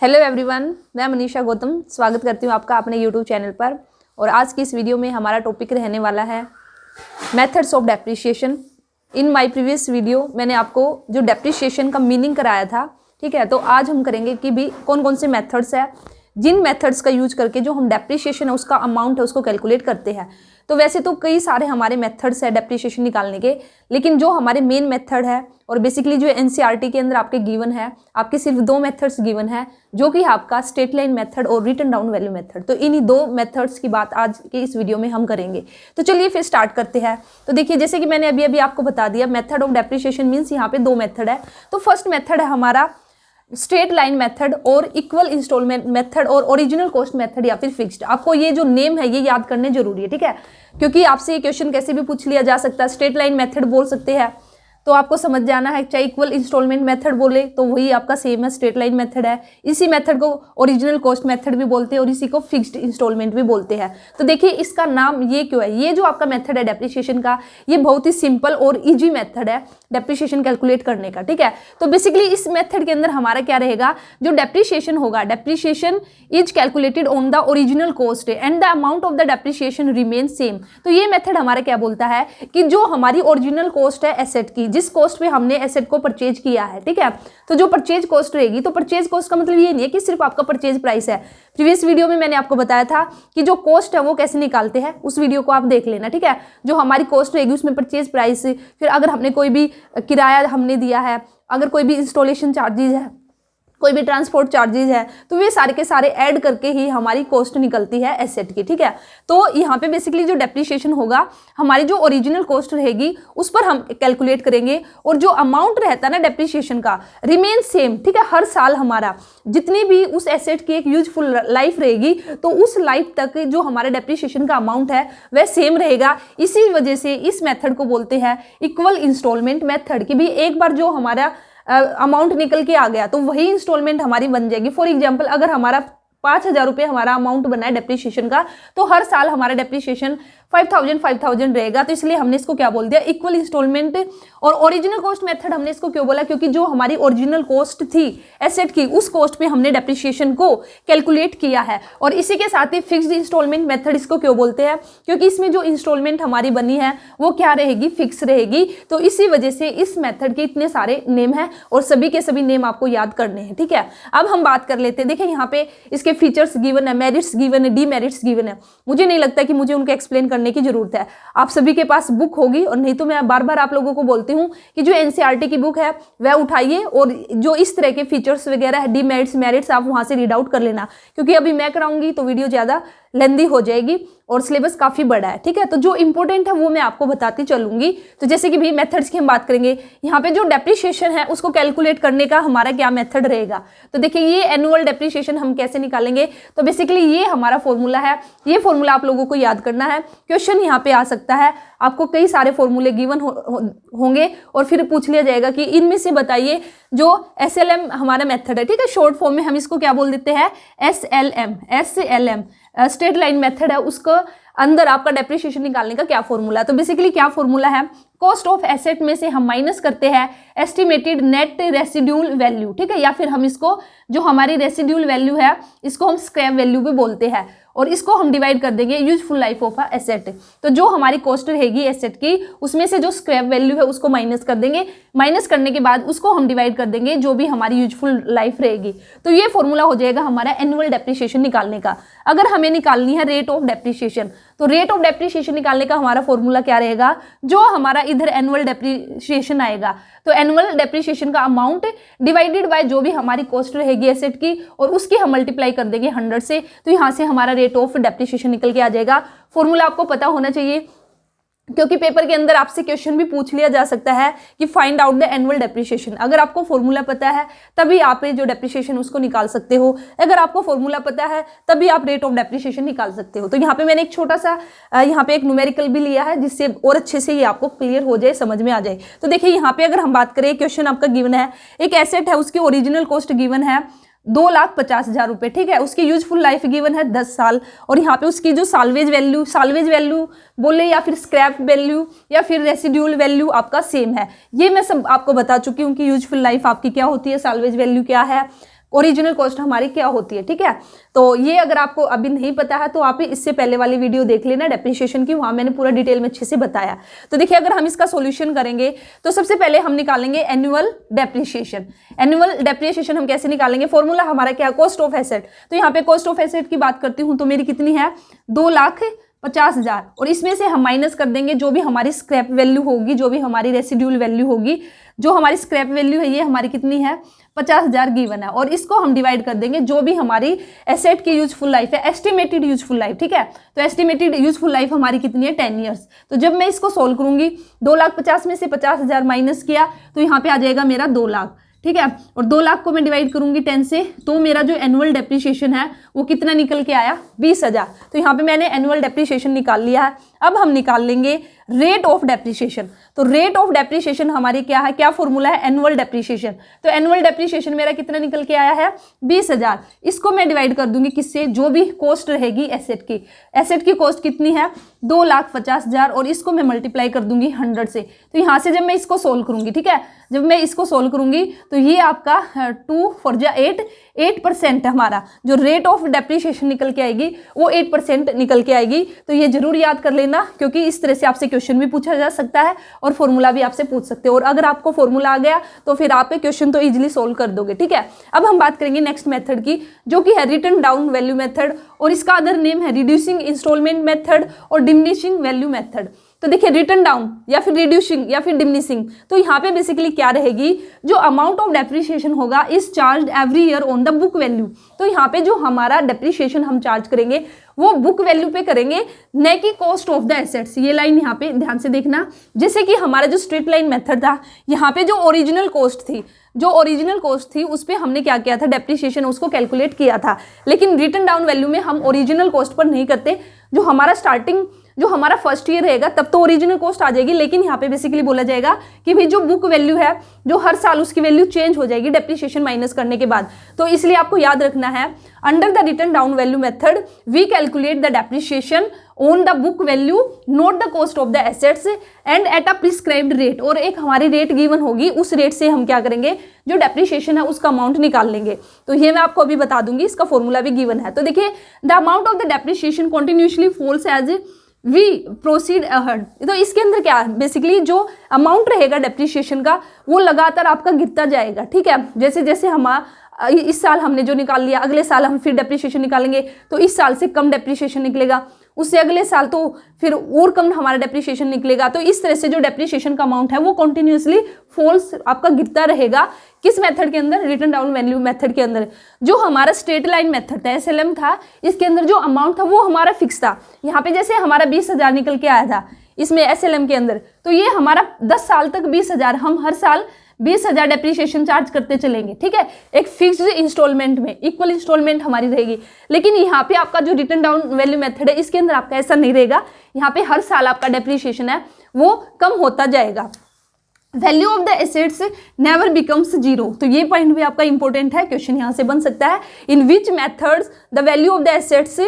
Hello everyone, मैं मनीषा गौतम स्वागत करती हूँ आपका अपने यूट्यूब चैनल पर। और आज की इस वीडियो में हमारा टॉपिक रहने वाला है methods of depreciation. In my previous video मैंने आपको जो डेप्रिसिएशन का मीनिंग कराया था, ठीक है। तो आज हम करेंगे कि भी कौन कौन से मेथड्स है, जिन मेथड्स का यूज करके जो हम डेप्रिसिएशन है उसका अमाउंट है उसको कैलकुलेट करते हैं। तो वैसे तो कई सारे हमारे मेथड्स है डेप्रिसिएशन निकालने के, लेकिन जो हमारे मेन मेथड है और बेसिकली जो एनसीईआरटी के अंदर आपके गिवन है, आपके सिर्फ दो मेथड्स गिवन है, जो कि आपका स्ट्रेट लाइन मेथड और रिटन डाउन वैल्यू मेथड। तो इन्हीं दो मेथड्स की बात आज के इस वीडियो में हम करेंगे। तो चलिए फिर स्टार्ट करते हैं। तो देखिए, जैसे कि मैंने अभी अभी आपको बता दिया, मेथड ऑफ डेप्रिसिएशन मीन्स यहाँ पे दो मेथड है। तो फर्स्ट मेथड है हमारा स्ट्रेट लाइन मेथड और इक्वल इंस्टॉलमेंट मेथड और ओरिजिनल कॉस्ट मेथड या फिर फिक्स्ड। आपको ये जो नेम है ये याद करने जरूरी है, ठीक है, क्योंकि आपसे ये क्वेश्चन कैसे भी पूछ लिया जा सकता है। स्ट्रेट लाइन मेथड बोल सकते हैं तो आपको समझ जाना है, चाहे इक्वल इंस्टॉलमेंट मेथड बोले तो वही आपका सेम है, स्ट्रेट लाइन मेथड है। इसी मेथड को ओरिजिनल कॉस्ट मेथड भी बोलते हैं और इसी को फिक्स्ड इंस्टॉलमेंट भी बोलते हैं। तो देखिए इसका नाम ये क्यों है। ये जो आपका मेथड है डेप्रिसिएशन का, ये बहुत ही सिंपल और इजी मेथड है डेप्रिसिएशन कैलकुलेट करने का, ठीक है। तो बेसिकली इस मेथड के अंदर हमारा क्या रहेगा, जो डेप्रिसिएशन होगा, depreciation is calculated on the original cost and the amount of the depreciation remain same. तो ये मेथड हमारा क्या बोलता है कि जो हमारी ओरिजिनल कॉस्ट है एसेट की, जिस कॉस्ट पे हमने एसेट को परचेज किया है, ठीक है, तो जो परचेज कॉस्ट रहेगी, तो परचेज कॉस्ट का मतलब ये नहीं है कि सिर्फ आपका परचेज प्राइस है। प्रीवियस वीडियो में मैंने आपको बताया था कि जो कॉस्ट है वो कैसे निकालते हैं, उस वीडियो को आप देख लेना, ठीक है। जो हमारी कॉस्ट रहेगी उसमें परचेज प्राइस, फिर अगर हमने कोई भी किराया हमने दिया है, अगर कोई भी इंस्टॉलेशन चार्जेज है, कोई भी ट्रांसपोर्ट चार्जेज है, तो वे सारे के सारे ऐड करके ही हमारी कॉस्ट निकलती है एसेट की, ठीक है। तो यहाँ पे बेसिकली जो डेप्रिसिएशन होगा, हमारी जो ओरिजिनल कॉस्ट रहेगी उस पर हम कैलकुलेट करेंगे, और जो अमाउंट रहता है ना डेप्रिसिएशन का रिमेन सेम, ठीक है। हर साल हमारा जितनी भी उस एसेट की एक यूजफुल लाइफ रहेगी, तो उस लाइफ तक जो हमारे डेप्रिसिएशन का अमाउंट है वह सेम रहेगा। इसी वजह से इस मेथड को बोलते हैं इक्वल इंस्टॉलमेंट मेथड की। भी एक बार जो हमारा अमाउंट निकल के आ गया तो वही इंस्टॉलमेंट हमारी बन जाएगी। फॉर एग्जांपल, अगर हमारा 5,000 रुपये हमारा अमाउंट बना है डेप्रिसिएशन का, तो हर साल हमारा डेप्रिसिएशन 5,000 रहेगा। तो इसलिए हमने इसको क्या बोल दिया, इक्वल इंस्टॉलमेंट। और ओरिजिनल कॉस्ट मेथड हमने इसको क्यों बोला, क्योंकि जो हमारी ओरिजिनल कॉस्ट थी एसेट की, उस कॉस्ट पे हमने डेप्रिसिएशन को कैलकुलेट किया है। और इसी के साथ ही फिक्स्ड इंस्टॉलमेंट मेथड इसको क्यों बोलते हैं, क्योंकि इसमें जो इंस्टॉलमेंट हमारी बनी है वो क्या रहेगी, फिक्स रहेगी। तो इसी वजह से इस मेथड के इतने सारे नेम हैं और सभी के सभी नेम आपको याद करने हैं, ठीक है। अब हम बात कर लेते हैं। देखिए यहाँ पे इसके फीचर्स गिवन है, मेरिट्स गिवन है, डीमेरिट्स गिवन है। मुझे नहीं लगता कि मुझे उनको एक्सप्लेन करने की जरूरत है। आप सभी के पास बुक होगी, और नहीं तो मैं बार बार आप लोगों को बोलती हूं कि जो एनसीईआरटी की बुक है वह उठाइए और जो इस तरह के फीचर्स वगैरह है, डीमेरिट्स मेरिट्स, आप वहां से रीड आउट कर लेना, क्योंकि अभी मैं कराऊंगी तो वीडियो ज्यादा लेंदी हो जाएगी और सिलेबस काफी बड़ा है, ठीक है। तो जो इंपॉर्टेंट है वो मैं आपको बताती चलूंगी। तो जैसे कि भी मेथड्स की हम बात करेंगे, यहाँ पे जो डेप्रिसिएशन है उसको कैलकुलेट करने का हमारा क्या मेथड रहेगा। तो देखिए ये एनुअल डेप्रिसिएशन हम कैसे निकालेंगे। तो बेसिकली ये हमारा फॉर्मूला है, ये फॉर्मूला आप लोगों को याद करना है। क्वेश्चन यहाँ पे आ सकता है, आपको कई सारे फॉर्मूले गिवन होंगे और फिर पूछ लिया जाएगा कि इनमें से बताइए जो SLM हमारा मेथड है, ठीक है। शॉर्ट फॉर्म में हम इसको क्या बोल देते हैं, SLM स्ट्रेट लाइन मेथड है, उसको अंदर आपका डेप्रिसिएशन निकालने का क्या फॉर्मूला है। तो बेसिकली क्या फॉर्मूला है, कॉस्ट ऑफ एसेट में से हम माइनस करते हैं एस्टिमेटेड नेट रेसिड्यूल वैल्यू, ठीक है, या फिर हम इसको जो हमारी रेसिड्यूल वैल्यू है इसको हम स्क्रैप वैल्यू भी बोलते हैं, और इसको हम डिवाइड कर देंगे useful life of a asset. तो जो हमारी कॉस्ट रहेगी एसेट की, उसमें से जो स्क्रैप वैल्यू है उसको माइनस कर देंगे, माइनस करने के बाद उसको हम डिवाइड कर देंगे जो भी हमारी यूजफुल लाइफ रहेगी। तो ये फॉर्मूला हो जाएगा हमारा एनुअल डेप्रिसिएशन निकालने का। अगर हमें निकालनी है रेट ऑफ डेप्रिसिएशन, तो रेट ऑफ डेप्रिसिएशन निकालने का हमारा फॉर्मूला क्या रहेगा, जो हमारा इधर एनुअल डेप्रिसिएशन आएगा, तो एनुअल डेप्रिसिएशन का अमाउंट डिवाइडेड बाय जो भी हमारी कॉस्ट रहेगी एसेट की, और उसकी हम मल्टीप्लाई कर देंगे 100 से। तो यहाँ से हमारा रेट ऑफ डेप्रिसिएशन निकल के आ जाएगा। फॉर्मूला आपको पता होना चाहिए, क्योंकि पेपर के अंदर आपसे क्वेश्चन भी पूछ लिया जा सकता है कि find out the annual depreciation. अगर आपको फॉर्मूला पता है तभी आप जो डेप्रिसिएशन उसको निकाल सकते हो, अगर आपको फॉर्मूला पता है तभी आप रेट ऑफ डेप्रिसिएशन निकाल सकते हो। तो यहाँ पे मैंने एक छोटा सा यहाँ पे एक न्यूमेरिकल भी लिया है, जिससे और अच्छे से ये आपको क्लियर हो जाए, समझ में आ जाए। तो देखिए यहाँ पे अगर हम बात करें, क्वेश्चन आपका गिवन है, एक एसेट है, उसकी ओरिजिनल कॉस्ट गिवन है 2,50,000 रुपए, ठीक है। उसकी यूजफुल लाइफ गिवन है 10 साल, और यहाँ पे उसकी जो साल्वेज वैल्यू बोले या फिर स्क्रैप वैल्यू या फिर रेसिड्यूल वैल्यू आपका सेम है। ये मैं सब आपको बता चुकी हूँ कि यूजफुल लाइफ आपकी क्या होती है, साल्वेज वैल्यू क्या है, ओरिजिनल कॉस्ट हमारी क्या होती है, ठीक है। तो ये अगर आपको अभी नहीं पता है तो आप इससे पहले वाली वीडियो देख लेना डेप्रिसिएशन की, वहां मैंने पूरा डिटेल में अच्छे से बताया। तो देखिए अगर हम इसका सॉल्यूशन करेंगे तो सबसे पहले हम निकालेंगे एनुअल डेप्रिसिएशन। एनुअल डेप्रिसिएशन हम कैसे निकालेंगे, फॉर्मूला हमारा क्या है, कॉस्ट ऑफ एसेट। तो यहाँ पे कॉस्ट ऑफ एसेट की बात करती हूँ तो मेरी कितनी है, 2,50,000, और इसमें से हम माइनस कर देंगे जो भी हमारी स्क्रैप वैल्यू होगी, जो भी हमारी रेसिड्यूल वैल्यू होगी। जो हमारी स्क्रैप वैल्यू है ये हमारी कितनी है, 50,000 गिवन है, और इसको हम डिवाइड कर देंगे जो भी हमारी एसेट की यूजफुल लाइफ है, एस्टिमेटेड यूजफुल लाइफ, ठीक है। तो एस्टिमेटेड यूजफुल लाइफ हमारी कितनी है, 10 ईयर्स। तो जब मैं इसको सोल्व करूंगी 2,50,000 में से 50,000 माइनस किया तो यहाँ पे आ जाएगा मेरा 2 लाख, ठीक है। और 2 लाख को मैं डिवाइड करूंगी 10 से, तो मेरा जो एनुअल डेप्रिसिएशन है वो कितना निकल के आया, 20,000। तो यहाँ पे मैंने एनुअल डेप्रिसिएशन निकाल लिया है। अब हम निकाल लेंगे रेट ऑफ डेप्रिसिएशन। तो रेट ऑफ डेप्रिसिएशन हमारी क्या है, क्या फॉर्मूला है, एनुअल डेप्रिसिएशन। तो एनुअल डेप्रिसिएशन मेरा कितना निकल के आया है, 20,000। इसको मैं डिवाइड कर दूंगी किससे, जो भी कॉस्ट रहेगी एसेट की। एसेट की कॉस्ट कितनी है, 2,50,000, और इसको मैं मल्टीप्लाई कर दूंगी 100 से। तो यहाँ से जब मैं इसको सोल्व करूंगी, ठीक है, जब मैं इसको सोल्व करूंगी तो ये आपका 2 4 8% हमारा जो रेट ऑफ डेप्रिसिएशन निकल के आएगी वो 8% निकल के आएगी। तो ये जरूर याद कर लेना, क्योंकि इस तरह से आपसे क्वेश्चन भी पूछा जा सकता है और फॉर्मूला भी आपसे पूछ सकते हो, और अगर आपको फॉर्मूला आ गया तो फिर आप क्वेश्चन तो इजीली सोल्व कर दोगे, ठीक है। अब हम बात करेंगे नेक्स्ट मेथड की, जो कि है रिटन डाउन वैल्यू मेथड, और इसका अदर नेम है रिड्यूसिंग इंस्टॉलमेंट मेथड और डिमिनिशिंग वैल्यू मेथड। तो देखिए रिटन डाउन या फिर रिड्यूसिंग या फिर डिमिनिशिंग, तो यहाँ पे बेसिकली क्या रहेगी, जो अमाउंट ऑफ डेप्रिसिएशन होगा is charge every year on the book value. तो यहाँ पे जो हमारा डेप्रिसिएशन हम चार्ज करेंगे वो बुक वैल्यू पे करेंगे, न कि कॉस्ट ऑफ द एसेट्स। ये लाइन यहाँ पे ध्यान से देखना, जैसे कि हमारा जो स्ट्रेट लाइन मेथड था, यहाँ पे जो ओरिजिनल कॉस्ट थी उस पर हमने क्या किया था, डेप्रिसिएशन उसको कैलकुलेट किया था। लेकिन रिटन डाउन वैल्यू में हम ओरिजिनल कॉस्ट पर नहीं करते, जो हमारा फर्स्ट ईयर रहेगा तब तो ओरिजिनल कॉस्ट आ जाएगी, लेकिन यहाँ पे बेसिकली बोला जाएगा कि भाई जो बुक वैल्यू है, जो हर साल उसकी वैल्यू चेंज हो जाएगी डेप्रिसिएशन माइनस करने के बाद। तो इसलिए आपको याद रखना है, under the written down value method we calculate the depreciation on the book value, note the cost of the assets and at a prescribed rate. और एक हमारी रेट गिवन होगी, उस रेट से हम क्या करेंगे, जो डेप्रिसिएशन है उसका अमाउंट निकाल लेंगे। तो ये मैं आपको अभी बता दूंगी, इसका फॉर्मूला भी गिवन है। तो देखिए the amount of the depreciation continuously falls as we proceed ahead. तो इसके अंदर क्या है, बेसिकली जो अमाउंट रहेगा डेप्रिसिएशन का वो लगातार आपका गिरता जाएगा, ठीक है। जैसे जैसे हम इस साल हमने जो निकाल लिया, अगले साल हम फिर डेप्रिसिएशन निकालेंगे तो इस साल से कम डेप्रिसिएशन निकलेगा, उससे अगले साल तो फिर और कम हमारा डेप्रिसिएशन निकलेगा। तो इस तरह से जो डेप्रिसिएशन का अमाउंट है वो कंटिन्यूअसली फॉल्स आपका गिरता रहेगा। किस मेथड के अंदर, रिटन डाउन वैल्यू मेथड के अंदर। जो हमारा स्ट्रेट लाइन मेथड था, SLM था, इसके अंदर जो अमाउंट था वो हमारा फिक्स था। यहाँ पे जैसे हमारा 20,000 निकल के आया था इसमें SLM के अंदर, तो ये हमारा 10 साल तक 20,000, हम हर साल 20,000 डेप्रिसिएशन चार्ज करते चलेंगे, ठीक है, एक फिक्स्ड इंस्टॉलमेंट में, इक्वल इंस्टॉलमेंट हमारी रहेगी। लेकिन यहाँ पे आपका जो रिटन डाउन वैल्यू मेथड है इसके अंदर आपका ऐसा नहीं रहेगा, यहाँ पे हर साल आपका डेप्रिसिएशन है वो कम होता जाएगा। Value of the assets never becomes zero. तो ये पॉइंट भी आपका इंपॉर्टेंट है, क्वेश्चन यहाँ से बन सकता है, in which methods the value of the assets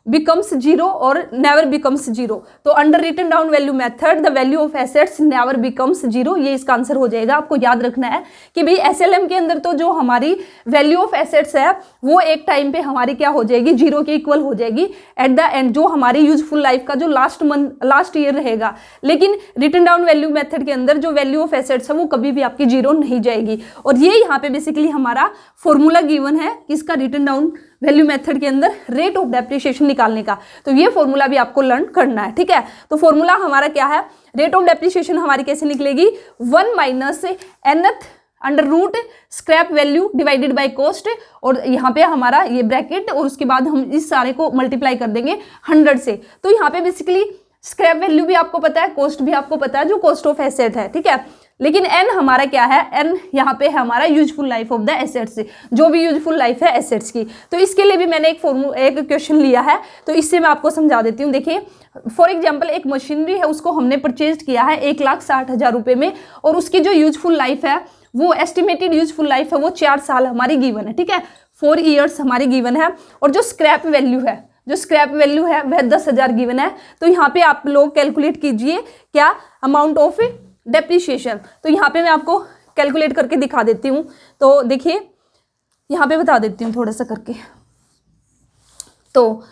becomes zero और नेवर बिकम्स जीरो। तो under written down value method the value of assets never becomes zero, ये इसका आंसर हो जाएगा। आपको याद रखना है कि भाई SLM के अंदर तो जो हमारी वैल्यू ऑफ एसेट्स है वो एक टाइम पे हमारी क्या हो जाएगी, जीरो के इक्वल हो जाएगी एट द एंड, जो हमारी यूजफुल लाइफ का जो लास्ट ईयर रहेगा। लेकिन रिटन डाउन वैल्यू मेथड के अंदर जो वैल्यू ऑफ एसेट्स है वो कभी भी आपकी जीरो नहीं जाएगी। और ये यहाँ पे बेसिकली हमारा फॉर्मूला गिवन है किसका, रिटन डाउन वैल्यू मेथड के अंदर रेट ऑफ डेप्रिसिएशन निकालने का। तो ये फॉर्मूला भी आपको लर्न करना है, ठीक है। तो फॉर्मूला हमारा क्या है, रेट ऑफ डेप्रिसिएशन हमारी कैसे निकलेगी, 1 minus nth under root scrap value divided by cost, और यहाँ पे हमारा ये ब्रैकेट, और उसके बाद हम इस सारे को मल्टीप्लाई कर देंगे 100 से। तो यहाँ पे बेसिकली स्क्रैप वैल्यू भी आपको पता है, कॉस्ट भी आपको पता है, जो कॉस्ट ऑफ एसेट है, ठीक है। लेकिन n हमारा क्या है, n यहाँ पे है हमारा useful life of the assets, जो भी यूजफुल लाइफ है एसेट्स की। तो इसके लिए भी मैंने एक क्वेश्चन लिया है, तो इससे मैं आपको समझा देती हूँ। देखिए फॉर एग्जांपल एक मशीनरी है, उसको हमने परचेज किया है 1,60,000 रुपये में, और उसकी जो यूजफुल लाइफ है वो एस्टिमेटेड यूजफुल लाइफ है वो 4 साल हमारी गिवन है, ठीक है, 4 ईयर्स हमारी गिवन है। और जो स्क्रैप वैल्यू है वह 10,000 गिवन है। तो यहाँ पे आप लोग कैलकुलेट कीजिए क्या, अमाउंट ऑफ डेप्रिसिएशन। तो यहाँ पे मैं आपको कैलकुलेट करके दिखा देती हूँ। तो देखिए यहाँ पे बता देती हूँ थोड़ा सा करके। तो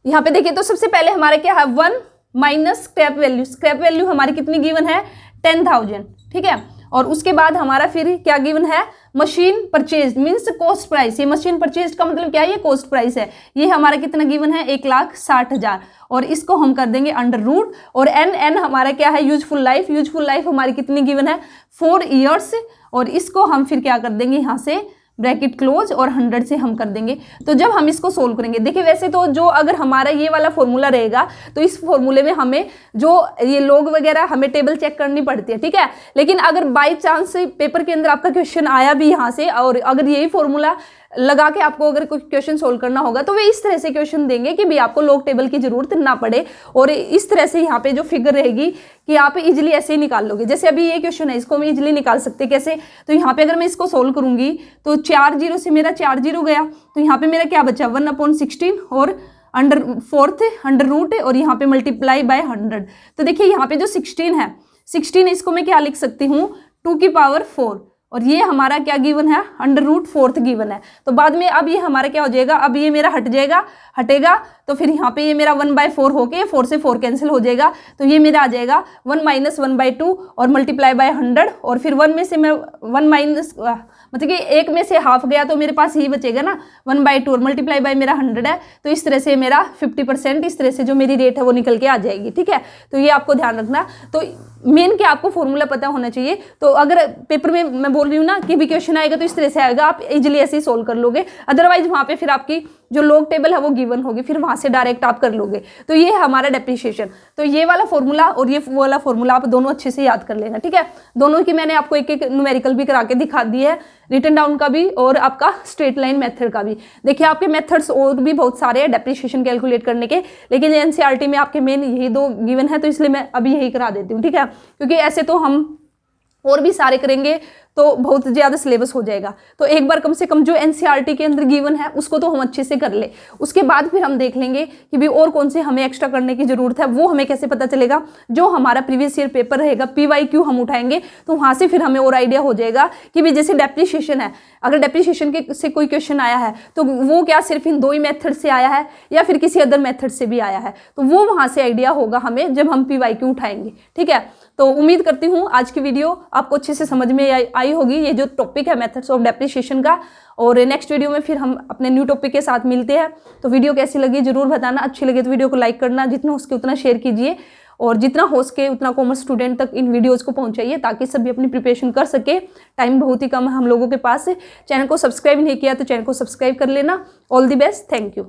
यहाँ पे देखिए, तो सबसे पहले हमारे क्या है 1 minus scrap value. Scrap value हमारी कितनी गिवन है 10,000, ठीक है। और उसके बाद हमारा फिर क्या गिवन है machine purchase means cost price. ये मशीन परचेज का मतलब क्या है, ये कॉस्ट प्राइस है। ये हमारा कितना गिवन है 1,60,000 और इसको हम कर देंगे अंडर रूट। और एन हमारा क्या है यूजफुल लाइफ। यूजफुल लाइफ हमारी कितनी गिवन है 4 ईयर्स और इसको हम फिर क्या कर देंगे यहाँ से ब्रैकेट क्लोज और 100 से हम कर देंगे। तो जब हम इसको सोल्व करेंगे, देखिए वैसे तो जो अगर हमारा ये वाला फॉर्मूला रहेगा तो इस फॉर्मूले में हमें जो ये लोग वगैरह हमें टेबल चेक करनी पड़ती है, ठीक है। लेकिन अगर बाई चांस पेपर के अंदर आपका क्वेश्चन आया भी यहाँ से और अगर यही फॉर्मूला लगा के आपको अगर कोई क्वेश्चन सोल्व करना होगा तो वे इस तरह से क्वेश्चन देंगे कि भी आपको लॉग टेबल की जरूरत ना पड़े। और इस तरह से यहाँ पे जो फिगर रहेगी कि आप इजीली ऐसे ही निकाल लोगे। जैसे अभी ये क्वेश्चन है, इसको हम इजीली निकाल सकते कैसे, तो यहाँ पे अगर मैं इसको सोल्व करूंगी तो 4 0 से मेरा 4 0 गया, तो यहाँ पे मेरा क्या बचा 1/16 और अंडर रूट और यहाँ पे मल्टीप्लाई बाय 100। तो देखिए यहाँ पे जो 16 है, 16 इसको मैं क्या लिख सकती हूँ 2 की पावर 4 और ये हमारा क्या गिवन है अंडर रूट 4 गिवन है। तो बाद में अब ये हमारा क्या हो जाएगा, अब ये मेरा हटेगा तो फिर यहाँ पे ये मेरा 1/4 होके 4 से 4 कैंसिल हो जाएगा। तो ये मेरा आ जाएगा 1 माइनस 1/2 और मल्टीप्लाई बाय 100 और फिर 1 में से मैं 1 माइनस मतलब कि 1 में से हाफ गया तो मेरे पास यही बचेगा ना 1/2 और मल्टीप्लाई बाय मेरा 100 है। तो इस तरह से मेरा 50% इस तरह से जो मेरी रेट है वो निकल के आ जाएगी, ठीक है। तो ये आपको ध्यान रखना। तो मेन क्या आपको फॉर्मूला पता होना चाहिए। तो अगर पेपर में मैं बोल रही हूँ ना कि भी क्वेश्चन आएगा तो इस तरह से आएगा, आप इजीली ऐसे ही सोल्व कर लोगे। अदरवाइज वहाँ पे फिर आपकी जो लॉग टेबल है वो गिवन होगी, फिर वहाँ से डायरेक्ट आप कर लोगे। तो ये है हमारा डेप्रिसिएशन। तो ये वाला फॉर्मूला और ये वाला फॉर्मूला आप दोनों अच्छे से याद कर लेना, ठीक है। दोनों की मैंने आपको एक एक न्यूमेरिकल भी करा के दिखा दी है, रिटन डाउन का भी और आपका स्ट्रेट लाइन मेथड का भी। देखिए आपके मेथड्स और भी बहुत सारे हैं डेप्रिसिएशन कैलकुलेट करने के, लेकिन एनसीईआरटी में आपके मेन यही 2 गिवन है, तो इसलिए मैं अभी यही करा देती हूँ, ठीक है। क्योंकि ऐसे तो हम और भी सारे करेंगे तो बहुत ज़्यादा सिलेबस हो जाएगा। तो एक बार कम से कम जो एनसीईआरटी के अंदर गिवन है उसको तो हम अच्छे से कर ले, उसके बाद फिर हम देख लेंगे कि भी और कौन से हमें एक्स्ट्रा करने की ज़रूरत है। वो हमें कैसे पता चलेगा, जो हमारा प्रीवियस ईयर पेपर रहेगा PYQ हम उठाएंगे तो वहाँ से फिर हमें और आइडिया हो जाएगा कि भी जैसे डेप्रिसिएशन है, अगर डेप्रिसिएशन के से कोई क्वेश्चन आया है तो वो क्या सिर्फ इन 2 ही मेथड से आया है या फिर किसी अदर मेथड से भी आया है, तो वो वहाँ से आइडिया होगा हमें जब हम PYQ उठाएंगे, ठीक है। तो उम्मीद करती हूँ आज की वीडियो आपको अच्छे से समझ में आई होगी, ये जो टॉपिक है मेथड्स ऑफ डेप्रिसिएशन का। और नेक्स्ट वीडियो में फिर हम अपने न्यू टॉपिक के साथ मिलते हैं। तो वीडियो कैसी लगी जरूर बताना, अच्छी लगे तो वीडियो को लाइक करना, जितना हो सके उतना शेयर कीजिए और जितना हो सके उतना कॉमर्स स्टूडेंट तक इन वीडियोस को पहुंचाइए ताकि सभी अपनी प्रिपरेशन कर सके। टाइम बहुत ही कम है हम लोगों के पास। चैनल को सब्सक्राइब नहीं किया तो चैनल को सब्सक्राइब कर लेना। All the best, thank you.